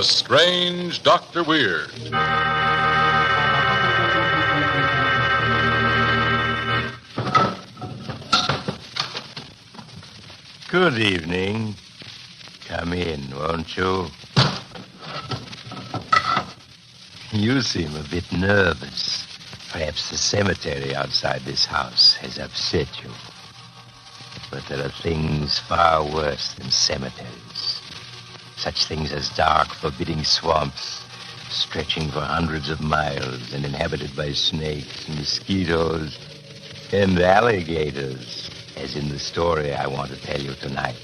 The Strange Dr. Weird. Good evening. Come in, won't you? You seem a bit nervous. Perhaps the cemetery outside this house has upset you. But there are things far worse than cemeteries. Such things as dark, forbidding swamps, stretching for hundreds of miles and inhabited by snakes, mosquitoes, and alligators, as in the story I want to tell you tonight.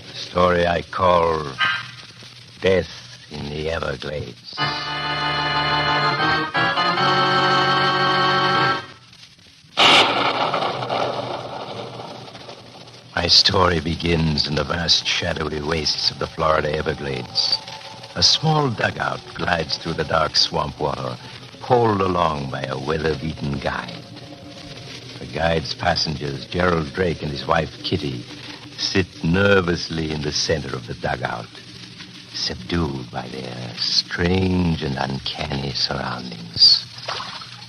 The story I call Death in the Everglades. My story begins in the vast shadowy wastes of the Florida Everglades. A small dugout glides through the dark swamp water, poled along by a weather-beaten guide. The guide's passengers, Gerald Drake and his wife Kitty, sit nervously in the center of the dugout, subdued by their strange and uncanny surroundings.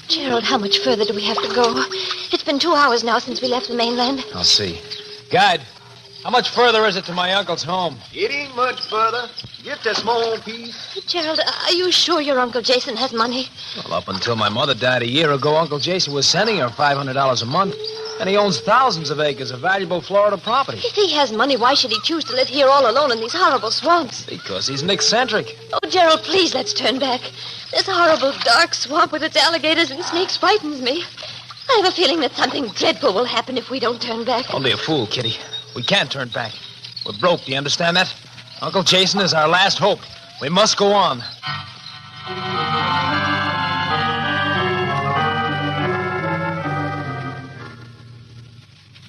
Gerald, how much further do we have to go? It's been 2 hours now since we left the mainland. I'll see. Guide, how much further is it to my uncle's home? It ain't much further. Just a small piece. Gerald, are you sure your Uncle Jason has money? Well, up until my mother died a year ago, Uncle Jason was sending her $500 a month, and he owns thousands of acres of valuable Florida property. If he has money, why should he choose to live here all alone in these horrible swamps? Because he's an eccentric. Oh, Gerald, please, let's turn back. This horrible dark swamp with its alligators and snakes frightens me. I have a feeling that something dreadful will happen if we don't turn back. Don't be a fool, Kitty. We can't turn back. We're broke, do you understand that? Uncle Jason is our last hope. We must go on.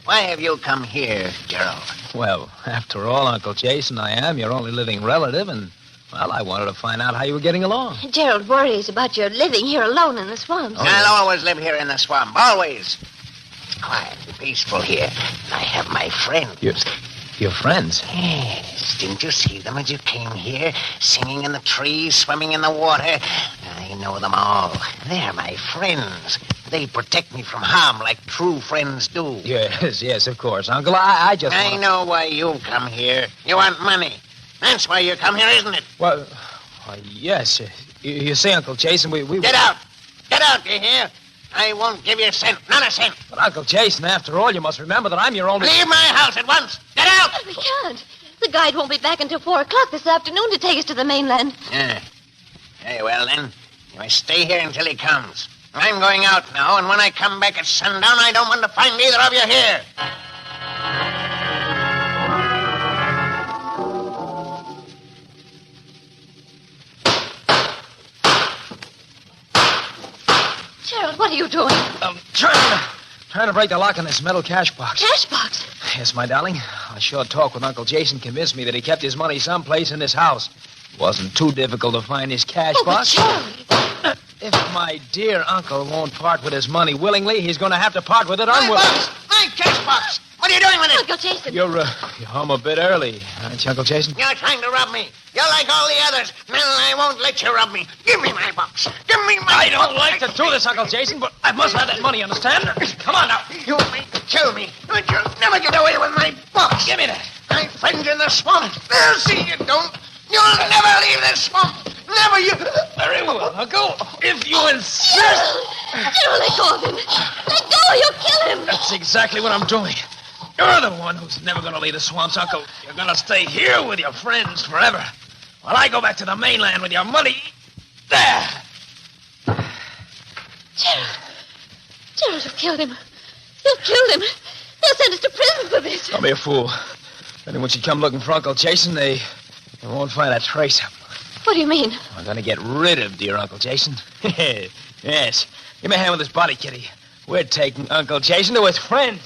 Why have you come here, Gerald? Well, after all, Uncle Jason, I am your only living relative, and, well, I wanted to find out how you were getting along. Gerald worries about your living here alone in the swamps. Oh, I'll always live here in the swamp. Always. It's quiet and peaceful here. I have my friends. Your friends? Yes. Didn't you see them as you came here? Singing in the trees, swimming in the water. I know them all. They're my friends. They protect me from harm like true friends do. Yes, of course, Uncle. I just I know why you've come here. You want money. That's why you come here, isn't it? Well, yes. You see, Uncle Jason, we... Get out! Get out, you hear? I won't give you a cent. Not a cent. But, Uncle Jason, after all, you must remember that I'm your only... Leave my house at once. Get out! We can't. The guide won't be back until 4 o'clock this afternoon to take us to the mainland. Yeah. Very well, then. You must stay here until he comes. I'm going out now, and when I come back at sundown, I don't want to find either of you here. Gerald, what are you doing? I'm trying to break the lock on this metal cash box. Cash box? Yes, my darling. A short talk with Uncle Jason convinced me that he kept his money someplace in this house. It wasn't too difficult to find his cash box. Gerald. If my dear uncle won't part with his money willingly, he's going to have to part with it unwillingly. My cash box! What are you doing with it? Uncle Jason. You're home a bit early, aren't you, Uncle Jason? You're trying to rob me. You're like all the others. No, I won't let you rob me. Give me my box. Give me my I don't like to do this, Uncle Jason, but I must have that money, understand? Come on now. You may kill me, but you'll never get away with my box. Give me that. My friends in the swamp. They'll see you don't. You'll never leave this swamp. Never you. Very well, Uncle. If you insist. Gerald, let go of him. Let go or you'll kill him. That's exactly what I'm doing. You're the one who's never going to leave the swamps, Uncle. You're going to stay here with your friends forever. While I go back to the mainland with your money. There. Gerald, you've killed him. You've killed him. They'll send us to prison for this. Don't be a fool. If anyone should come looking for Uncle Jason, they won't find a trace of him. What do you mean? I'm going to get rid of dear Uncle Jason. Yes. Give me a hand with this body, Kitty. We're taking Uncle Jason to his friends.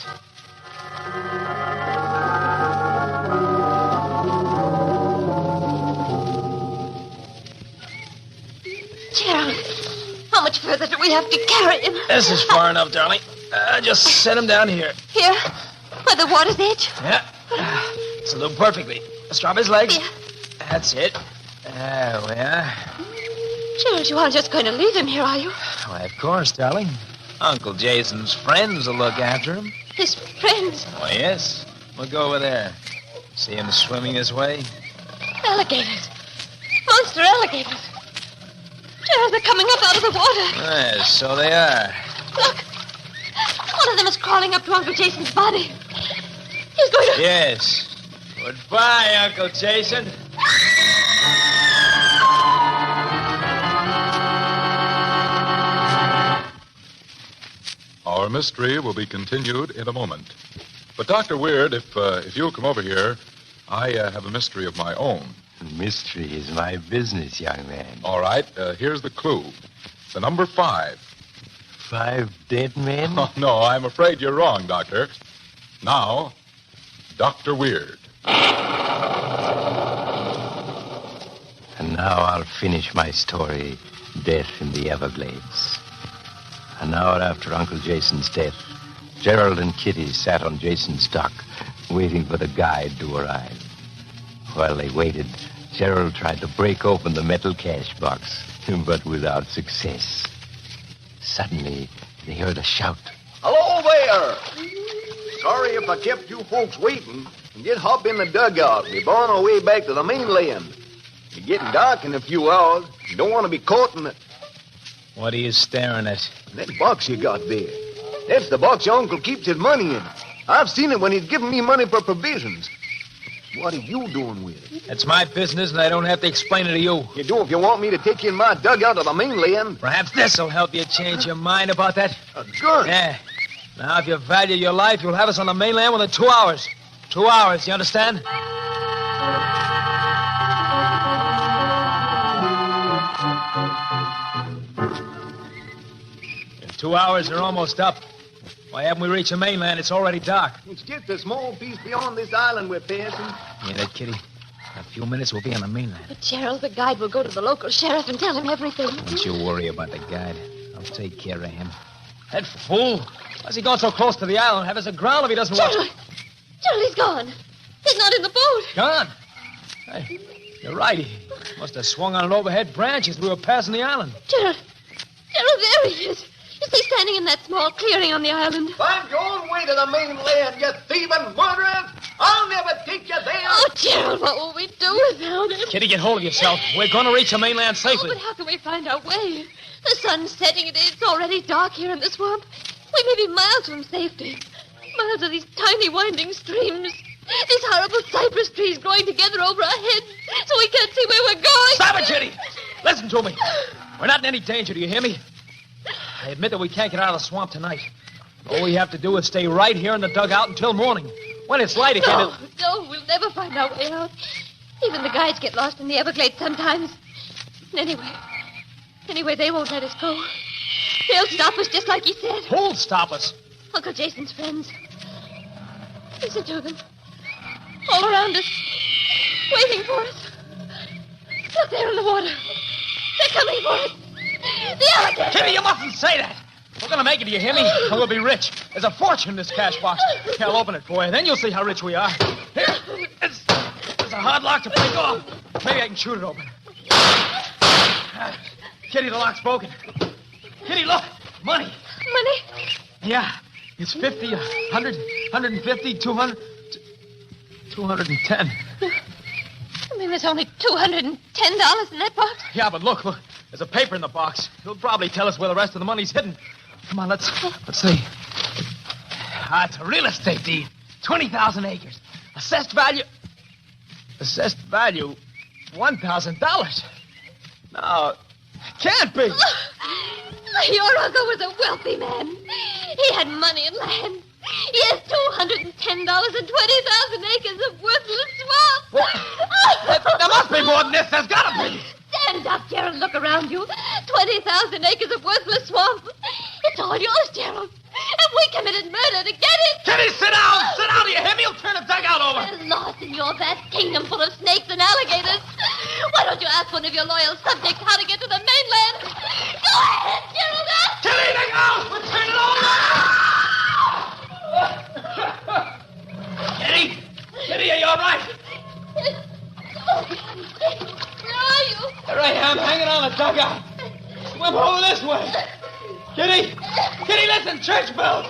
Gerald, how much further do we have to carry him? This is far enough, darling. Just set him down here. Here? By the water's edge? Yeah. This'll do perfectly. Strap his legs. Yeah. That's it. There we are. Gerald, you aren't just going to leave him here, are you? Why, of course, darling. Uncle Jason's friends will look after him. His friends. Oh, yes. Look over there. See him swimming this way? Alligators. Monster alligators. Gerald, they're coming up out of the water. Yes, so they are. Look. One of them is crawling up to Uncle Jason's body. He's going to... Yes. Goodbye, Uncle Jason. Our mystery will be continued in a moment. But, Dr. Weird, if you'll come over here, I have a mystery of my own. Mystery is my business, young man. All right, here's the clue. The number 5. 5 dead men? Oh, no, I'm afraid you're wrong, Doctor. Now, Dr. Weird. And now I'll finish my story, Death in the Everglades. An hour after Uncle Jason's death, Gerald and Kitty sat on Jason's dock, waiting for the guide to arrive. While they waited, Gerald tried to break open the metal cash box, but without success. Suddenly, they heard a shout. Hello there! Sorry if I kept you folks waiting. Just hop in the dugout. We're on our way back to the mainland. It's getting dark in a few hours. You don't want to be caught in it. What are you staring at? That box you got there. That's the box your uncle keeps his money in. I've seen it when he's giving me money for provisions. What are you doing with it? It's my business, and I don't have to explain it to you. You do if you want me to take you in my dugout to the mainland. Perhaps this will help you change your mind about that. A gun? Yeah. Now, if you value your life, you'll have us on the mainland within 2 hours. 2 hours, you understand? In 2 hours, they're almost up. Why haven't we reached the mainland? It's already dark. It's just a small piece beyond this island we're passing. Hear that, Kitty? In a few minutes, we'll be on the mainland. But, Gerald, the guide will go to the local sheriff and tell him everything. Don't you worry about the guide. I'll take care of him. That fool! Why's he gone so close to the island? Have us aground if he doesn't Gerald! watch. Gerald, he's gone. He's not in the boat. Gone? Hey, you're right. He must have swung on an overhead branch as we were passing the island. Gerald, there he is. You see, standing in that small clearing on the island. Find your own way to the mainland, you thieving murderers! I'll never take you there! Oh, Gerald, what will we do without him? Kitty, get hold of yourself. We're going to reach the mainland Oh, safely. but how can we find our way? The sun's setting. It's already dark here in the swamp. We may be miles from safety. Miles of these tiny winding streams. These horrible cypress trees growing together over our heads, so we can't see where we're going. Stop it, Kitty! Listen to me. We're not in any danger, do you hear me? I admit that we can't get out of the swamp tonight. All we have to do is stay right here in the dugout until morning. When it's light again... No, we'll never find our way out. Even the guides get lost in the Everglades sometimes. And anyway, they won't let us go. They'll stop us just like he said. Who'll stop us? Uncle Jason's friends. Listen to them. All around us. Waiting for us. Look there in the water. They're coming for us. The alligator! Kitty, you mustn't say that. We're going to make it, do you hear me? And we'll be rich. There's a fortune in this cash box. Here, I'll open it for you. Then you'll see how rich we are. Here. It's a hard lock to break off. Maybe I can shoot it open. Kitty, the lock's broken. Kitty, look. Money. Money? Yeah. It's 50, 100, 150, 200, 210. I mean, there's only $210 in that box. Yeah, but look. There's a paper in the box. It'll probably tell us where the rest of the money's hidden. Come on, let's see. It's a real estate deed. 20,000 acres. Assessed value, $1,000. No, can't be. Your uncle was a wealthy man. He had money and land. He has $210 and 20,000 acres of worthless swamp. What? There must be more than this. There's got to be. Stand up, Gerald. Look around you. 20,000 acres of worthless swamp. It's all yours, Gerald. And we committed murder to get it. Kitty, sit down. Sit down. Do you hear me? You'll turn the dugout over. We're lost in your vast kingdom full of snakes and alligators. Why don't you ask one of your loyal subjects how to get to the mainland? Go ahead, Gerald. Kitty, look out. We'll turn it over. Kitty, are you all right? Oh, Kitty! Kitty, listen, church bells!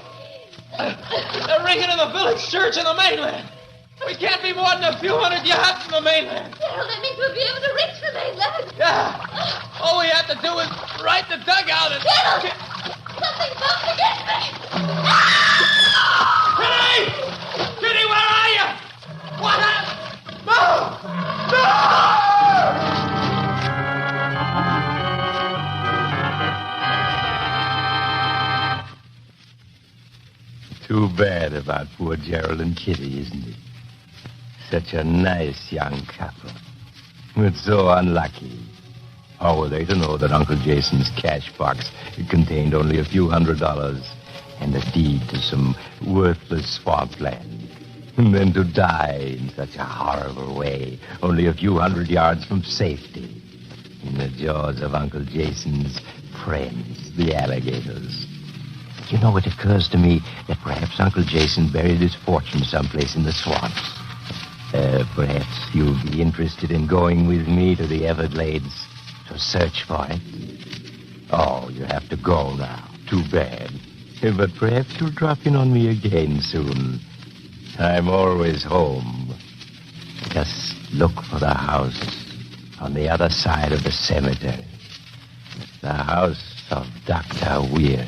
They're ringing in the village church on the mainland. We can't be more than a few hundred yards from the mainland. Well, that means we'll be able to reach the mainland. Yeah. All we have to do is right the dugout and... Gerald! Something's bumping against me! Kitty! Kitty, where are you? What happened? No! No! Too bad about poor Gerald and Kitty, isn't it? Such a nice young couple. But so unlucky. How were they to know that Uncle Jason's cash box contained only a few $100s and a deed to some worthless swampland? And then to die in such a horrible way, only a few 100 yards from safety, in the jaws of Uncle Jason's friends, the alligators. You know, it occurs to me that perhaps Uncle Jason buried his fortune someplace in the swamps. Perhaps you'll be interested in going with me to the Everglades to search for it. Oh, you have to go now. Too bad. But perhaps you'll drop in on me again soon. I'm always home. Just look for the house on the other side of the cemetery. The house of Dr. Weird.